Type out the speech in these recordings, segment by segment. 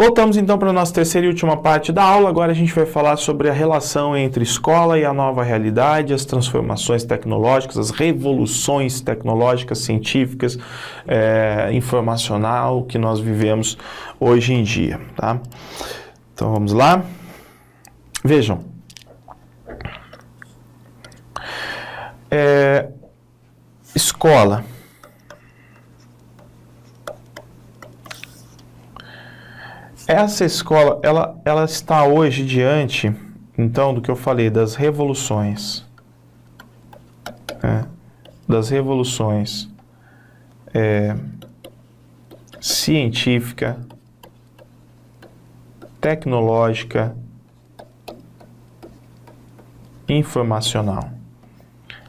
Voltamos então para a nossa terceira e última parte da aula. Agora a gente vai falar sobre a relação entre escola e a nova realidade, as transformações tecnológicas, as revoluções tecnológicas, científicas, informacional que nós vivemos hoje em dia, tá? Então vamos lá. Vejam. Escola. Essa escola, ela está hoje diante, então, do que eu falei, das revoluções. Das revoluções científica, tecnológica, informacional.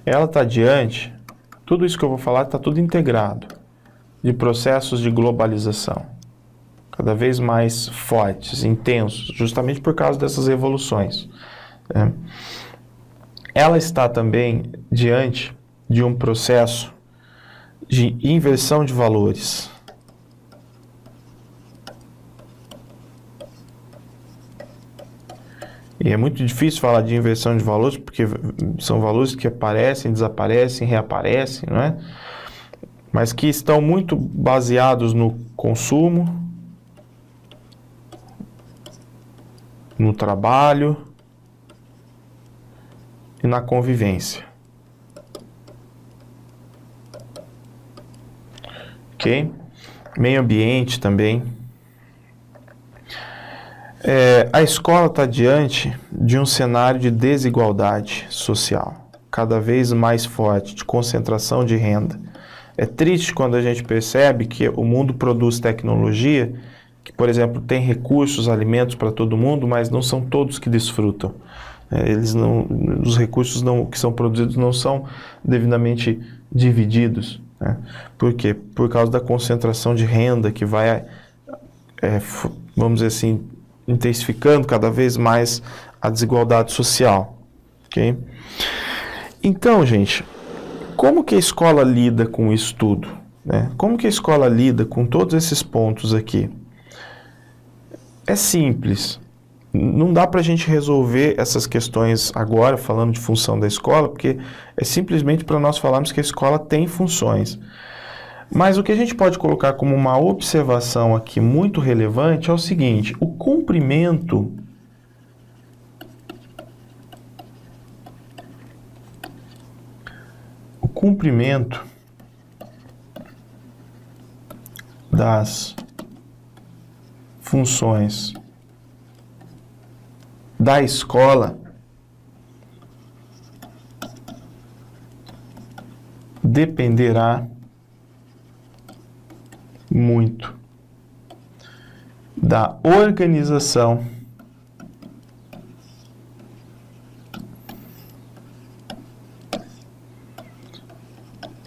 Ela está diante, tudo isso que eu vou falar está tudo integrado, de processos de globalização, cada vez mais fortes, intensos, justamente por causa dessas revoluções. Ela está também diante de um processo de inversão de valores. E é muito difícil falar de inversão de valores, porque são valores que aparecem, desaparecem, reaparecem, não é? Mas que estão muito baseados no consumo, no trabalho e na convivência. Ok? Meio ambiente também. A escola está diante de um cenário de desigualdade social, cada vez mais forte, de concentração de renda. É triste quando a gente percebe que o mundo produz tecnologia, que, por exemplo, tem recursos, alimentos para todo mundo, mas não são todos que desfrutam. Os recursos que são produzidos não são devidamente divididos. Por quê? Por causa da concentração de renda que vai, vamos dizer assim, intensificando cada vez mais a desigualdade social. Okay? Então, gente, como que a escola lida com isso tudo? Como que a escola lida com todos esses pontos aqui? É simples. Não dá para a gente resolver essas questões agora, falando de função da escola, porque é simplesmente para nós falarmos que a escola tem funções. Mas o que a gente pode colocar como uma observação aqui muito relevante é o seguinte: o cumprimento das funções da escola dependerá muito da organização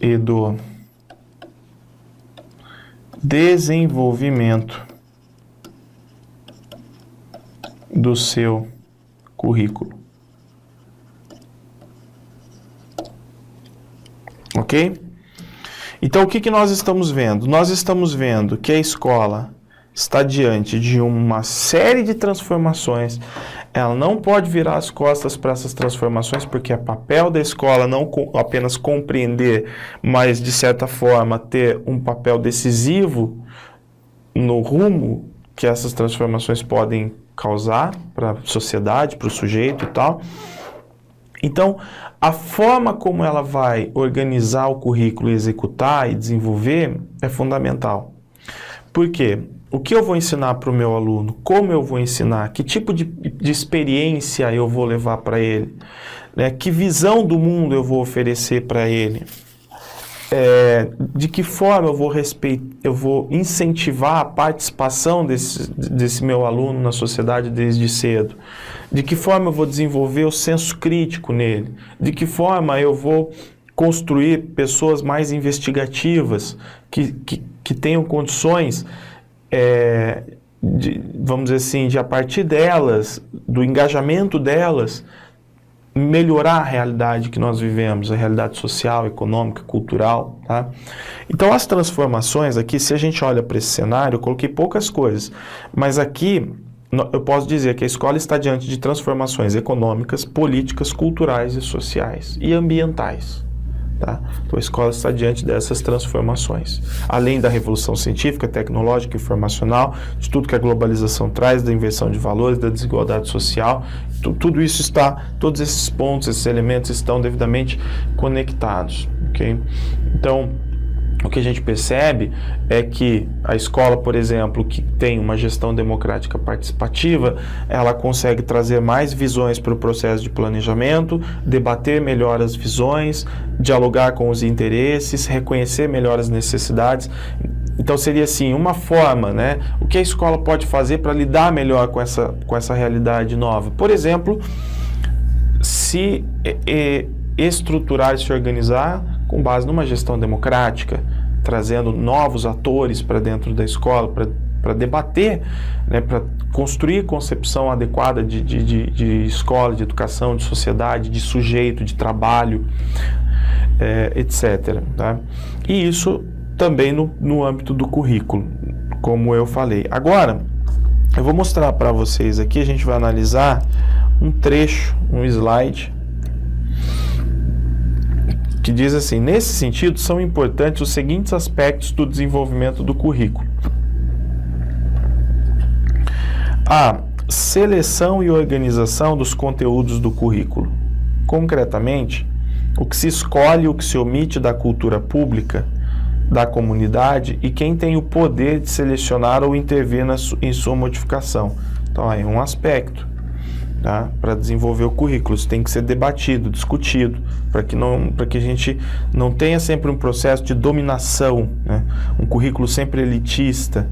e do desenvolvimento do seu currículo. Ok? Então, o que nós estamos vendo? Nós estamos vendo que a escola está diante de uma série de transformações. Ela não pode virar as costas para essas transformações, porque é papel da escola não apenas compreender, mas, de certa forma, ter um papel decisivo no rumo que essas transformações podem causar para a sociedade, para o sujeito e tal. Então, a forma como ela vai organizar o currículo, executar e desenvolver é fundamental. Por quê? O que eu vou ensinar para o meu aluno? Como eu vou ensinar? Que tipo de experiência eu vou levar para ele? Que visão do mundo eu vou oferecer para ele? De que forma eu vou incentivar a participação desse meu aluno na sociedade desde cedo? De que forma eu vou desenvolver o senso crítico nele? De que forma eu vou construir pessoas mais investigativas, que tenham condições, vamos dizer assim, de a partir delas, do engajamento delas, melhorar a realidade que nós vivemos, a realidade social, econômica, cultural, tá? Então, as transformações aqui, se a gente olha para esse cenário, eu coloquei poucas coisas, mas aqui eu posso dizer que a escola está diante de transformações econômicas, políticas, culturais e sociais e ambientais. Tá? Então a escola está diante dessas transformações. Além da revolução científica, tecnológica, informacional, de tudo que a globalização traz, da inversão de valores, da desigualdade social, tudo isso está, todos esses pontos, esses elementos estão devidamente conectados. Okay? Então, o que a gente percebe é que a escola, por exemplo, que tem uma gestão democrática participativa, ela consegue trazer mais visões para o processo de planejamento, debater melhor as visões, dialogar com os interesses, reconhecer melhor as necessidades. Então seria assim, uma forma, né? O que a escola pode fazer para lidar melhor com essa realidade nova? Por exemplo, se estruturar e se organizar com base numa gestão democrática, trazendo novos atores para dentro da escola, para debater, né, para construir concepção adequada de escola, de educação, de sociedade, de sujeito, de trabalho, etc. Tá? E isso também no âmbito do currículo, como eu falei. Agora, eu vou mostrar para vocês aqui, a gente vai analisar um trecho, um slide, que diz assim: nesse sentido, são importantes os seguintes aspectos do desenvolvimento do currículo. A seleção e organização dos conteúdos do currículo. Concretamente, o que se escolhe e o que se omite da cultura pública, da comunidade e quem tem o poder de selecionar ou intervir em sua modificação. Então, aí um aspecto. Tá? Para desenvolver o currículo, isso tem que ser debatido, discutido, para que a gente não tenha sempre um processo de dominação, né? Um currículo sempre elitista,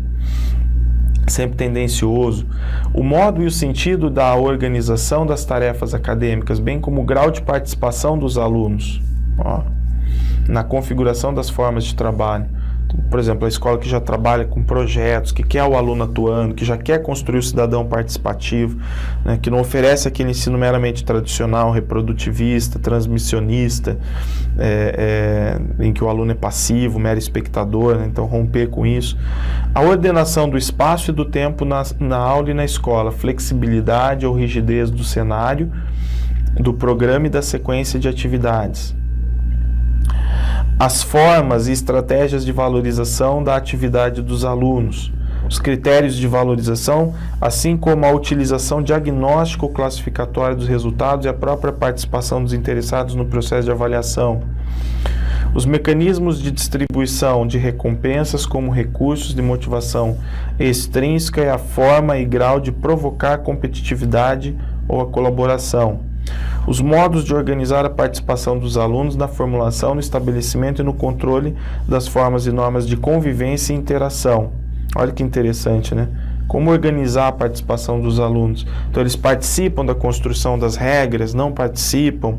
sempre tendencioso. O modo e o sentido da organização das tarefas acadêmicas, bem como o grau de participação dos alunos, na configuração das formas de trabalho. Por exemplo, a escola que já trabalha com projetos, que quer o aluno atuando, que já quer construir o cidadão participativo, né, que não oferece aquele ensino meramente tradicional, reprodutivista, transmissionista, em que o aluno é passivo, mero espectador, né, então romper com isso. A ordenação do espaço e do tempo na aula e na escola, flexibilidade ou rigidez do cenário, do programa e da sequência de atividades. As formas e estratégias de valorização da atividade dos alunos, os critérios de valorização, assim como a utilização diagnóstico-classificatória dos resultados e a própria participação dos interessados no processo de avaliação. Os mecanismos de distribuição de recompensas como recursos de motivação extrínseca e a forma e grau de provocar a competitividade ou a colaboração. Os modos de organizar a participação dos alunos na formulação, no estabelecimento e no controle das formas e normas de convivência e interação. Olha que interessante, né? Como organizar a participação dos alunos. Então, eles participam da construção das regras, não participam.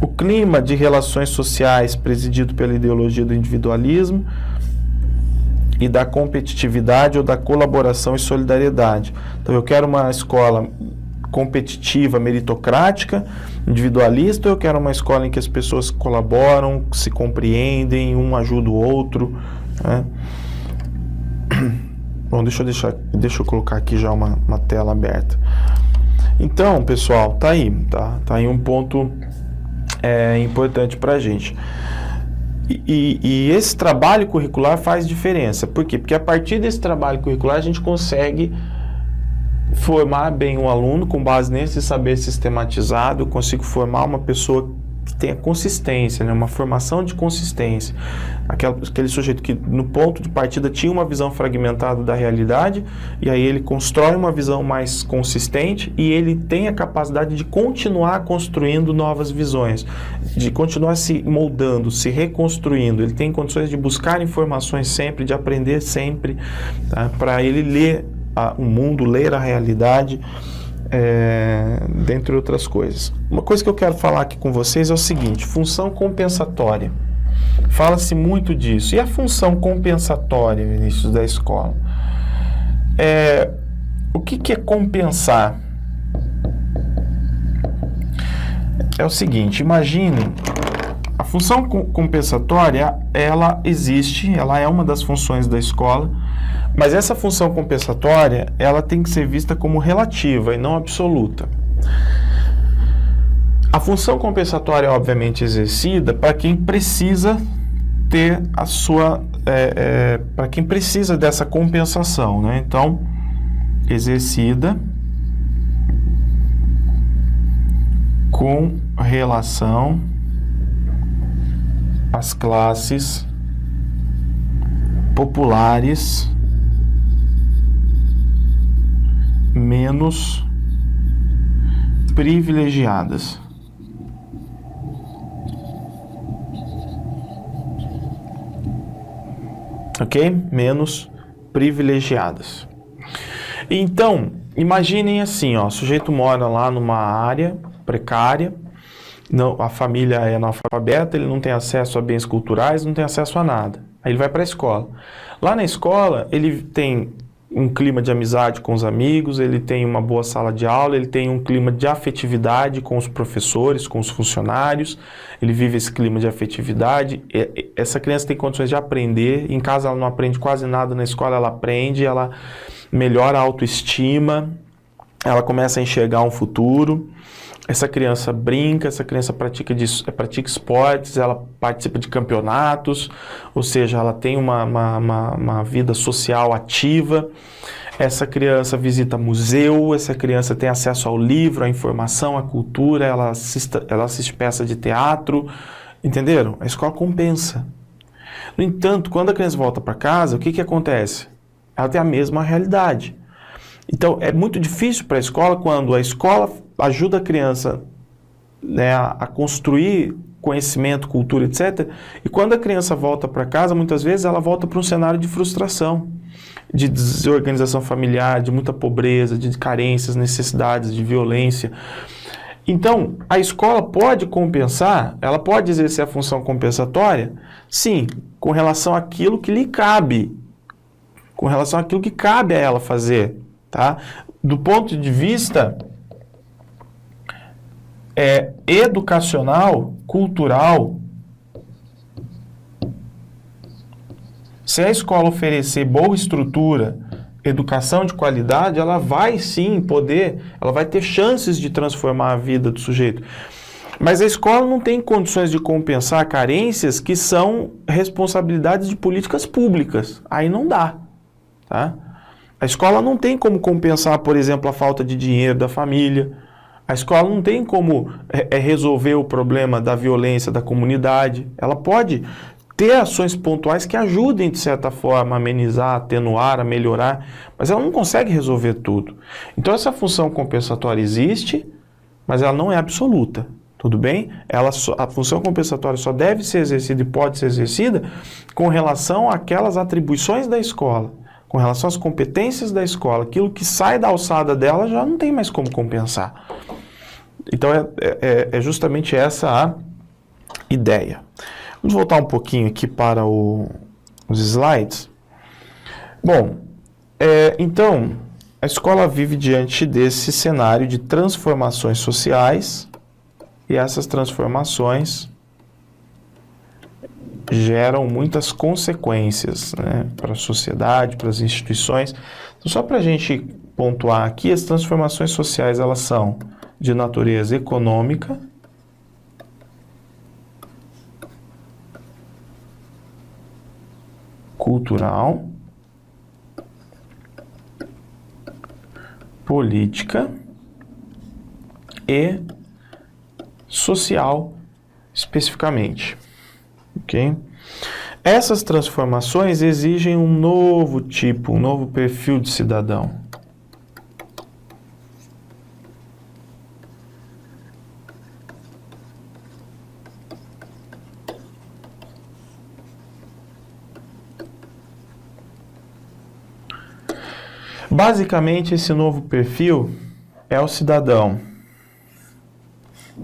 O clima de relações sociais presidido pela ideologia do individualismo e da competitividade ou da colaboração e solidariedade. Então, eu quero uma escola competitiva, meritocrática, individualista, ou eu quero uma escola em que as pessoas colaboram, se compreendem, um ajuda o outro, né? Bom, deixa eu colocar aqui já uma tela aberta. Então, pessoal, tá aí um ponto importante para a gente. E esse trabalho curricular faz diferença. Por quê? Porque a partir desse trabalho curricular a gente consegue formar bem um aluno com base nesse saber sistematizado. Eu consigo formar uma pessoa que tenha consistência, né? Uma formação de consistência. Aquele sujeito que no ponto de partida tinha uma visão fragmentada da realidade, e aí ele constrói uma visão mais consistente e ele tem a capacidade de continuar construindo novas visões, de continuar se moldando, se reconstruindo. Ele tem condições de buscar informações sempre, de aprender sempre, tá? Para ele ler o mundo, ler a realidade, dentre outras coisas. Uma coisa que eu quero falar aqui com vocês é o seguinte: função compensatória. Fala-se muito disso. E a função compensatória, Vinícius, da escola? O que é compensar? é o seguinte, imagine, a função compensatória, ela existe, ela é uma das funções da escola, mas essa função compensatória, ela tem que ser vista como relativa e não absoluta. A função compensatória é obviamente exercida para quem precisa ter a sua, para quem precisa dessa compensação, né? Então, exercida com relação às classes populares menos privilegiadas. Ok? Menos privilegiadas. Então, imaginem assim, ó, o sujeito mora lá numa área precária, não, a família é analfabeta, ele não tem acesso a bens culturais, não tem acesso a nada. Aí ele vai para a escola. Lá na escola, ele tem um clima de amizade com os amigos, ele tem uma boa sala de aula, ele tem um clima de afetividade com os professores, com os funcionários, ele vive esse clima de afetividade. Essa criança tem condições de aprender, em casa ela não aprende quase nada, na escola ela aprende, ela melhora a autoestima, ela começa a enxergar um futuro. Essa criança brinca, essa criança pratica esportes, ela participa de campeonatos, ou seja, ela tem uma vida social ativa. Essa criança visita museu, essa criança tem acesso ao livro, à informação, à cultura, ela assiste peça de teatro, entenderam? A escola compensa. No entanto, quando a criança volta para casa, o que acontece? Ela tem a mesma realidade. Então, é muito difícil para a escola quando a escola ajuda a criança, né, a construir conhecimento, cultura, etc. E quando a criança volta para casa, muitas vezes ela volta para um cenário de frustração, de desorganização familiar, de muita pobreza, de carências, necessidades, de violência. Então, a escola pode compensar, ela pode exercer a função compensatória, sim, com relação àquilo que lhe cabe, com relação àquilo que cabe a ela fazer, tá? Do ponto de vista educacional, cultural, se a escola oferecer boa estrutura, educação de qualidade, ela vai sim poder, ela vai ter chances de transformar a vida do sujeito. Mas a escola não tem condições de compensar carências que são responsabilidades de políticas públicas. Aí não dá, tá? A escola não tem como compensar, por exemplo, a falta de dinheiro da família. A escola não tem como resolver o problema da violência da comunidade. Ela pode ter ações pontuais que ajudem, de certa forma, a amenizar, a atenuar, a melhorar, mas ela não consegue resolver tudo. Então, essa função compensatória existe, mas ela não é absoluta, tudo bem? A função compensatória só deve ser exercida e pode ser exercida com relação àquelas atribuições da escola, com relação às competências da escola. Aquilo que sai da alçada dela já não tem mais como compensar. Então, é justamente essa a ideia. Vamos voltar um pouquinho aqui para os slides. Bom, então, a escola vive diante desse cenário de transformações sociais, e essas transformações geram muitas consequências, né, para a sociedade, para as instituições. Então, só para a gente pontuar aqui, as transformações sociais, elas são de natureza econômica, cultural, política e social, especificamente. Ok? Essas transformações exigem um novo tipo, um novo perfil de cidadão. Basicamente, esse novo perfil é o cidadão,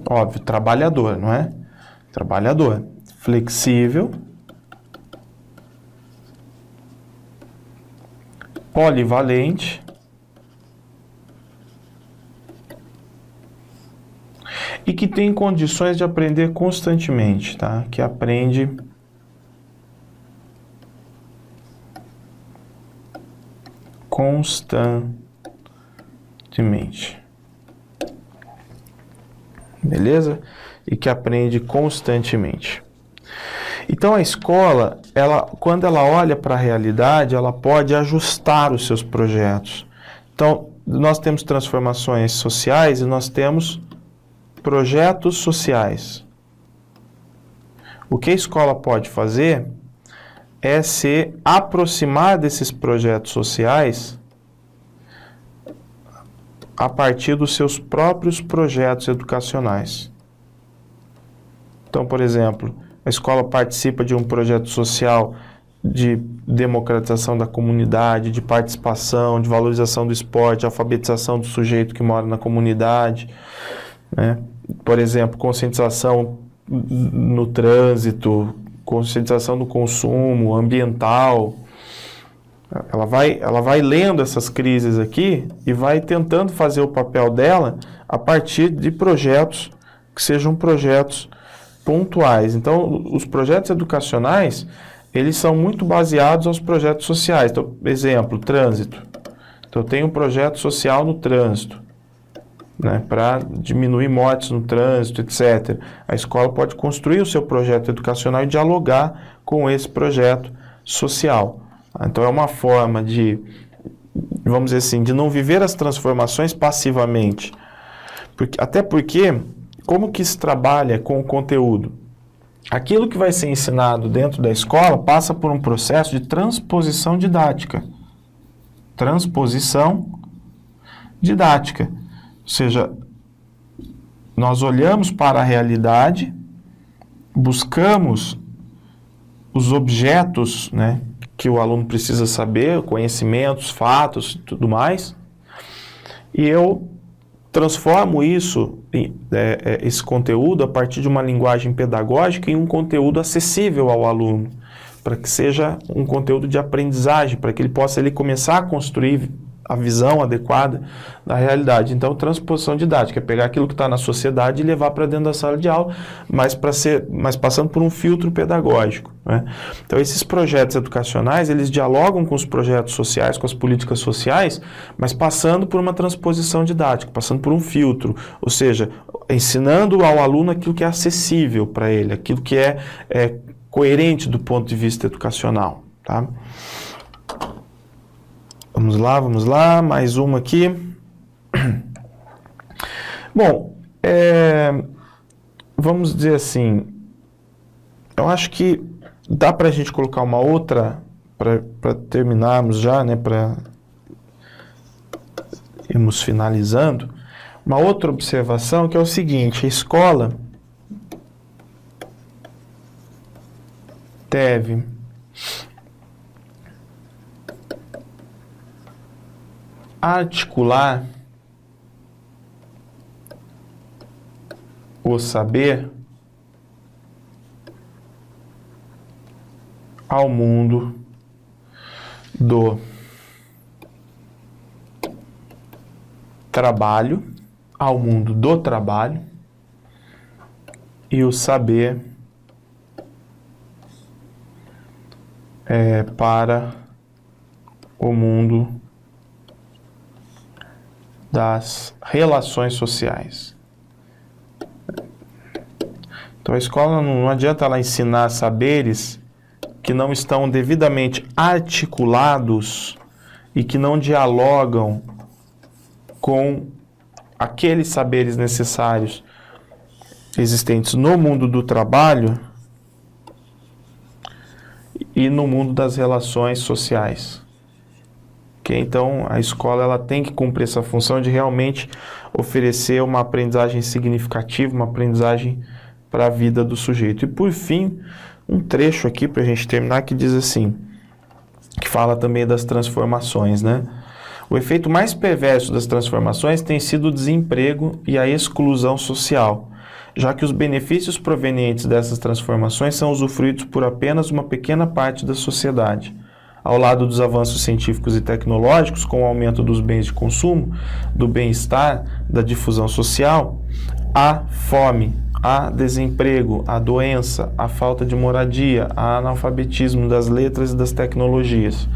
óbvio, trabalhador, não é? Trabalhador, flexível, polivalente e que que tem condições de aprender constantemente, tá? Que aprende constantemente. Beleza? E que aprende constantemente. Então a escola, quando ela olha para a realidade, ela pode ajustar os seus projetos. Então, nós temos transformações sociais e nós temos projetos sociais. O que a escola pode fazer é se aproximar desses projetos sociais a partir dos seus próprios projetos educacionais. Então, por exemplo, a escola participa de um projeto social de democratização da comunidade, de participação, de valorização do esporte, alfabetização do sujeito que mora na comunidade, né? Por exemplo, conscientização no trânsito, conscientização do consumo ambiental. Ela vai lendo essas crises aqui e vai tentando fazer o papel dela a partir de projetos que sejam projetos pontuais. Então, os projetos educacionais, eles são muito baseados aos projetos sociais. Então, exemplo, trânsito. Então, eu tenho um projeto social no trânsito, né, para diminuir mortes no trânsito, etc. A escola pode construir o seu projeto educacional e dialogar com esse projeto social. Então, é uma forma de, vamos dizer assim, de não viver as transformações passivamente. Até porque, como que se trabalha com o conteúdo? Aquilo que vai ser ensinado dentro da escola passa por um processo de transposição didática. Transposição didática. Ou seja, nós olhamos para a realidade, buscamos os objetos, né, que o aluno precisa saber, conhecimentos, fatos e tudo mais, e eu transformo isso, esse conteúdo, a partir de uma linguagem pedagógica em um conteúdo acessível ao aluno, para que seja um conteúdo de aprendizagem, para que ele possa começar a construir a visão adequada da realidade. Então, transposição didática é pegar aquilo que está na sociedade e levar para dentro da sala de aula, mas passando por um filtro pedagógico, né? Então, esses projetos educacionais, eles dialogam com os projetos sociais, com as políticas sociais, mas passando por uma transposição didática, passando por um filtro, ou seja, ensinando ao aluno aquilo que é acessível para ele, aquilo que é coerente do ponto de vista educacional, tá? Vamos lá, mais uma aqui. Bom, vamos dizer assim, eu acho que dá para a gente colocar uma outra, para terminarmos já, né, para irmos finalizando, uma outra observação que é o seguinte: a escola deve articular o saber ao mundo do trabalho, e o saber para o mundo das relações sociais. Então a escola não adianta ela ensinar saberes que não estão devidamente articulados e que não dialogam com aqueles saberes necessários existentes no mundo do trabalho e no mundo das relações sociais. Então, a escola ela tem que cumprir essa função de realmente oferecer uma aprendizagem significativa, uma aprendizagem para a vida do sujeito. E, por fim, um trecho aqui para a gente terminar que diz assim, que fala também das transformações, né? O efeito mais perverso das transformações tem sido o desemprego e a exclusão social, já que os benefícios provenientes dessas transformações são usufruídos por apenas uma pequena parte da sociedade. Ao lado dos avanços científicos e tecnológicos, com o aumento dos bens de consumo, do bem-estar, da difusão social, há fome, há desemprego, há doença, há falta de moradia, há analfabetismo das letras e das tecnologias.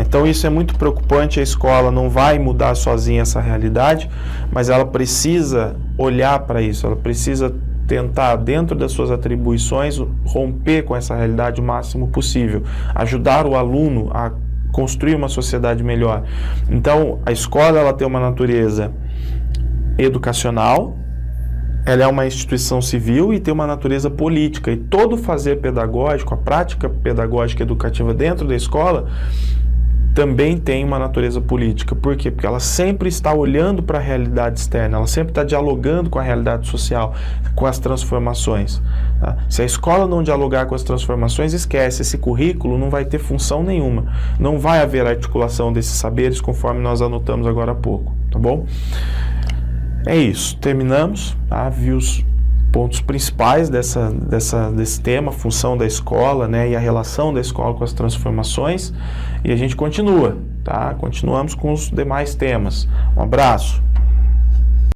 Então isso é muito preocupante, a escola não vai mudar sozinha essa realidade, mas ela precisa olhar para isso, ela precisa tentar, dentro das suas atribuições, romper com essa realidade o máximo possível, ajudar o aluno a construir uma sociedade melhor. Então, a escola ela tem uma natureza educacional, ela é uma instituição civil e tem uma natureza política. E todo fazer pedagógico, a prática pedagógica educativa dentro da escola, também tem uma natureza política. Por quê? Porque ela sempre está olhando para a realidade externa, ela sempre está dialogando com a realidade social, com as transformações. Tá? Se a escola não dialogar com as transformações, esquece, esse currículo não vai ter função nenhuma. Não vai haver articulação desses saberes, conforme nós anotamos agora há pouco. Tá bom? É isso, terminamos, tá? Vi os pontos principais desse tema, a função da escola, né, e a relação da escola com as transformações, e a gente continua, tá? Continuamos com os demais temas. Um abraço.